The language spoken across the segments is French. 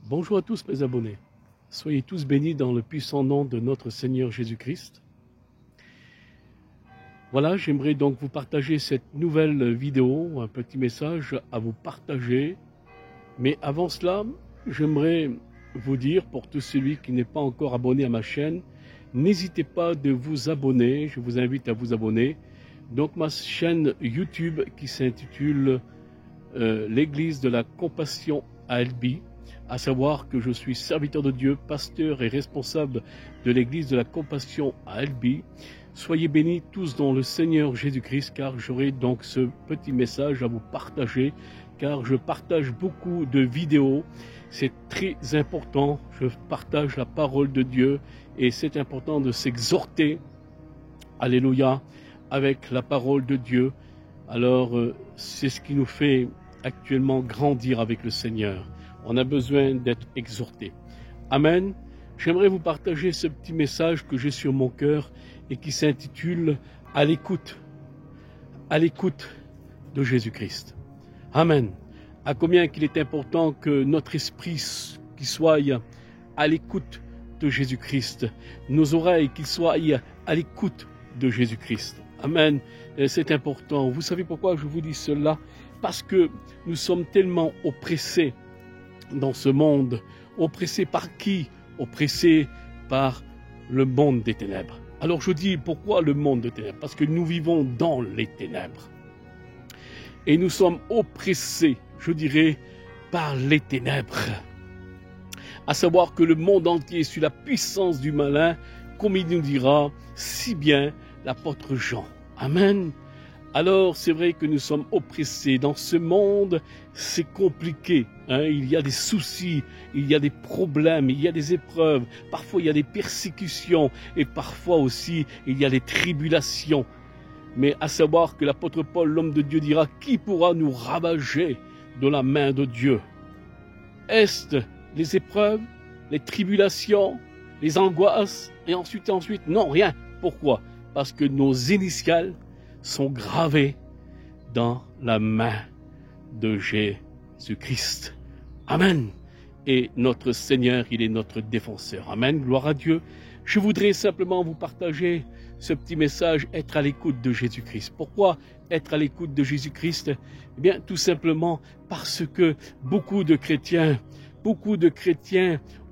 Bonjour à tous mes abonnés, soyez tous bénis dans le puissant nom de notre Seigneur Jésus-Christ. Voilà, j'aimerais donc vous partager cette nouvelle vidéo, un petit message à vous partager. Mais avant cela, j'aimerais vous dire, pour tout celui qui n'est pas encore abonné à ma chaîne, n'hésitez pas de vous abonner, je vous invite à vous abonner. Donc ma chaîne YouTube qui s'intitule l'Église de la Compassion à Albi, à savoir que je suis serviteur de Dieu, pasteur et responsable de l'Église de la Compassion à Albi. Soyez bénis tous dans le Seigneur Jésus-Christ, car j'aurai donc ce petit message à vous partager, car je partage beaucoup de vidéos. C'est très important, je partage la parole de Dieu et c'est important de s'exhorter, alléluia, avec la parole de Dieu. Alors c'est ce qui nous fait actuellement grandir avec le Seigneur. On a besoin d'être exhorté. Amen. J'aimerais vous partager ce petit message que j'ai sur mon cœur et qui s'intitule « À l'écoute de Jésus-Christ ». Amen. À combien qu'il est important que notre esprit qui soit à l'écoute de Jésus-Christ, nos oreilles qui soient à l'écoute de Jésus-Christ. Amen. C'est important. Vous savez pourquoi je vous dis cela? Parce que nous sommes tellement oppressés dans ce monde. Oppressés par qui? Oppressés par le monde des ténèbres. Alors je dis pourquoi le monde des ténèbres? Parce que nous vivons dans les ténèbres. Et nous sommes oppressés, je dirais, par les ténèbres. À savoir que le monde entier est sous la puissance du malin, comme il nous dira si bien l'apôtre Jean. Amen. Alors c'est vrai que nous sommes oppressés dans ce monde, c'est compliqué, hein? Il y a des soucis, il y a des problèmes, il y a des épreuves, parfois il y a des persécutions et parfois aussi il y a des tribulations. Mais à savoir que l'apôtre Paul, l'homme de Dieu, dira: qui pourra nous ravager de la main de Dieu? Est-ce les épreuves, les tribulations, les angoisses et ensuite non, rien. Pourquoi? Parce que nos initiales sont gravés dans la main de Jésus-Christ. Amen. Et notre Seigneur, il est notre défenseur. Amen. Gloire à Dieu. Je voudrais simplement vous partager ce petit message, être à l'écoute de Jésus-Christ. Pourquoi être à l'écoute de Jésus-Christ? Eh bien, tout simplement parce que beaucoup de chrétiens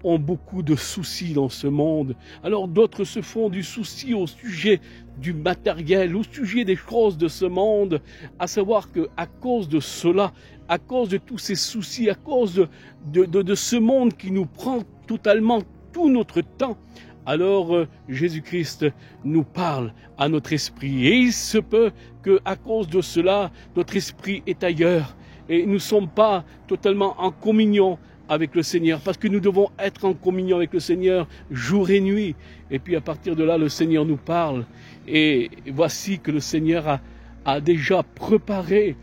ont beaucoup de soucis dans ce monde. Alors d'autres se font du souci au sujet du matériel, au sujet des choses de ce monde, à savoir que à cause de cela, à cause de tous ces soucis, à cause de ce monde qui nous prend totalement tout notre temps, alors Jésus-Christ nous parle à notre esprit. Et il se peut qu'à cause de cela, notre esprit est ailleurs et nous ne sommes pas totalement en communion avec le Seigneur, parce que nous devons être en communion avec le Seigneur jour et nuit. Et puis à partir de là, le Seigneur nous parle. Et voici que le Seigneur a déjà préparé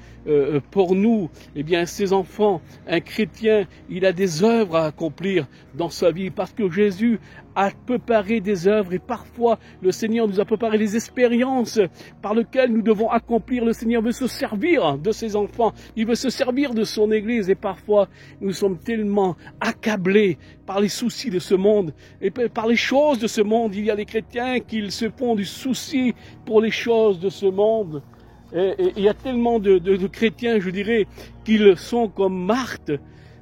pour nous, eh bien, ses enfants, un chrétien, il a des œuvres à accomplir dans sa vie, parce que Jésus a préparé des œuvres et parfois le Seigneur nous a préparé des expériences par lesquelles nous devons accomplir. Le Seigneur veut se servir de ses enfants, il veut se servir de son Église et parfois nous sommes tellement accablés par les soucis de ce monde et par les choses de ce monde. Il y a des chrétiens qui se font du souci pour les choses de ce monde. Et il y a tellement de chrétiens, je dirais, qu'ils sont comme Marthe.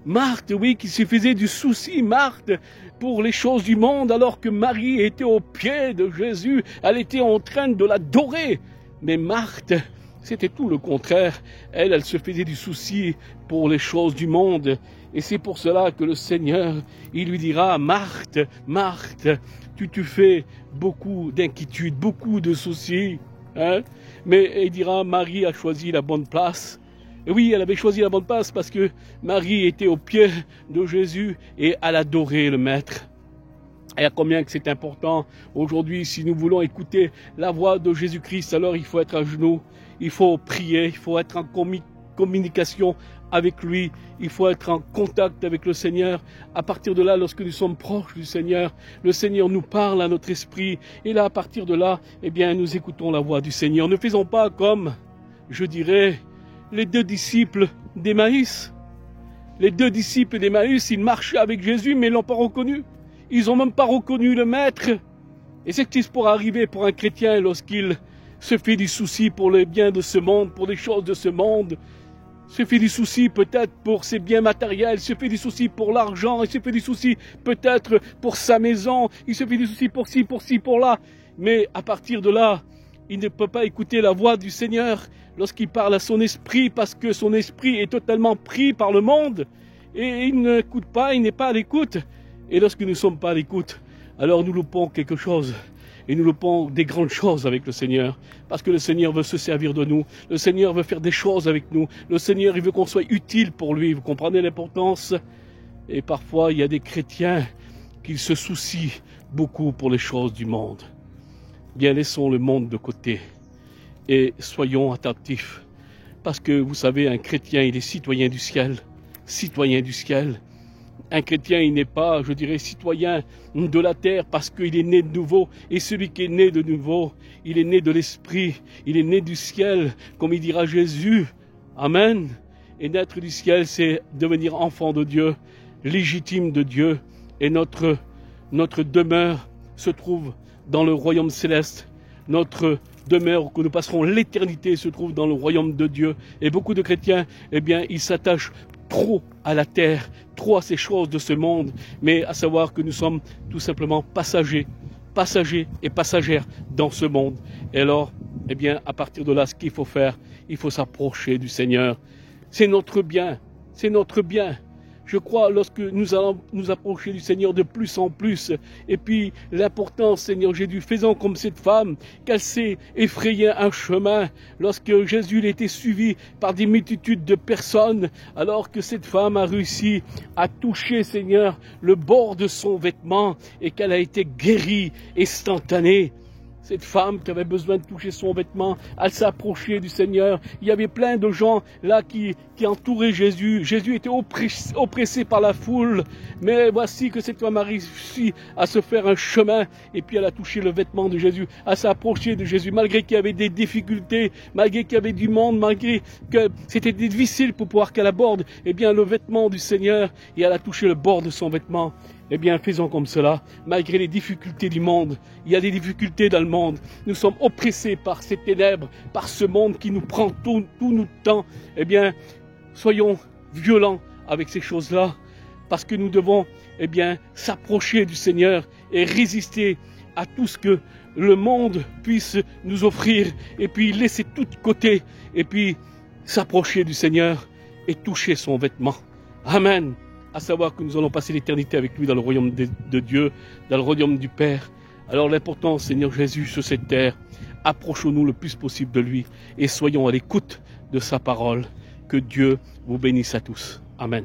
Marthe, oui, qui se faisait du souci, Marthe, pour les choses du monde, alors que Marie était aux pieds de Jésus. Elle était en train de l'adorer. Mais Marthe, c'était tout le contraire. Elle se faisait du souci pour les choses du monde. Et c'est pour cela que le Seigneur, il lui dira: Marthe, Marthe, tu fais beaucoup d'inquiétudes, beaucoup de soucis. Hein? Mais il dira: Marie a choisi la bonne place. Et oui, elle avait choisi la bonne place parce que Marie était aux pieds de Jésus et elle adorait le Maître. Et à combien que c'est important aujourd'hui, si nous voulons écouter la voix de Jésus-Christ, alors il faut être à genoux, il faut prier, il faut être en communication avec lui, il faut être en contact avec le Seigneur. À partir de là, lorsque nous sommes proches du Seigneur, le Seigneur nous parle à notre esprit. Et là, à partir de là, eh bien, nous écoutons la voix du Seigneur. Ne faisons pas comme, je dirais, les deux disciples d'Emmaüs. Les 2 disciples d'Emmaüs, ils marchaient avec Jésus, mais ils ne l'ont pas reconnu. Ils n'ont même pas reconnu le Maître. Et c'est ce qui pourrait arriver pour un chrétien lorsqu'il se fait du souci pour les biens de ce monde, pour les choses de ce monde, se fait du souci peut-être pour ses biens matériels, se fait du souci pour l'argent, il se fait du souci peut-être pour sa maison, il se fait du souci pour ci, pour là. Mais à partir de là, il ne peut pas écouter la voix du Seigneur lorsqu'il parle à son esprit, parce que son esprit est totalement pris par le monde. Et il n'écoute pas, il n'est pas à l'écoute. Et lorsque nous ne sommes pas à l'écoute, alors nous loupons quelque chose. Et nous loupons des grandes choses avec le Seigneur. Parce que le Seigneur veut se servir de nous. Le Seigneur veut faire des choses avec nous. Le Seigneur, il veut qu'on soit utile pour lui. Vous comprenez l'importance? Et parfois, il y a des chrétiens qui se soucient beaucoup pour les choses du monde. Bien, laissons le monde de côté. Et soyons attentifs. Parce que, vous savez, un chrétien, il est citoyen du ciel. Citoyen du ciel. Un chrétien, il n'est pas, je dirais, citoyen de la terre parce qu'il est né de nouveau. Et celui qui est né de nouveau, il est né de l'Esprit, il est né du ciel, comme il dira Jésus. Amen. Et naître du ciel, c'est devenir enfant de Dieu, légitime de Dieu. Et notre demeure se trouve dans le royaume céleste. Notre demeure où nous passerons l'éternité se trouve dans le royaume de Dieu. Et beaucoup de chrétiens, eh bien, ils s'attachent trop à la terre, trop à ces choses de ce monde, mais à savoir que nous sommes tout simplement passagers et passagères dans ce monde. Et alors, eh bien, à partir de là, ce qu'il faut faire, il faut s'approcher du Seigneur. C'est notre bien, c'est notre bien. Je crois, lorsque nous allons nous approcher du Seigneur de plus en plus, et puis l'important, Seigneur Jésus, faisons comme cette femme, qu'elle s'est effrayée un chemin, lorsque Jésus était suivi par des multitudes de personnes, alors que cette femme a réussi à toucher, Seigneur, le bord de son vêtement, et qu'elle a été guérie, instantanée. Cette femme qui avait besoin de toucher son vêtement, elle s'est approchée du Seigneur. Il y avait plein de gens là qui entouraient Jésus. Jésus était oppressé par la foule. Mais voici que cette femme a réussi à se faire un chemin. Et puis elle a touché le vêtement de Jésus. Elle s'est approchée de Jésus. Malgré qu'il y avait des difficultés, malgré qu'il y avait du monde, malgré que c'était difficile pour pouvoir qu'elle aborde, eh bien, le vêtement du Seigneur. Et elle a touché le bord de son vêtement. Eh bien, faisons comme cela, malgré les difficultés du monde. Il y a des difficultés dans le monde. Nous sommes oppressés par ces ténèbres, par ce monde qui nous prend tout notre temps. Eh bien, soyons violents avec ces choses-là, parce que nous devons, eh bien, s'approcher du Seigneur et résister à tout ce que le monde puisse nous offrir, et puis laisser tout de côté, et puis s'approcher du Seigneur et toucher son vêtement. Amen. À savoir que nous allons passer l'éternité avec lui dans le royaume de Dieu, dans le royaume du Père. Alors l'important, Seigneur Jésus, sur cette terre, approchons-nous le plus possible de lui et soyons à l'écoute de sa parole. Que Dieu vous bénisse à tous. Amen.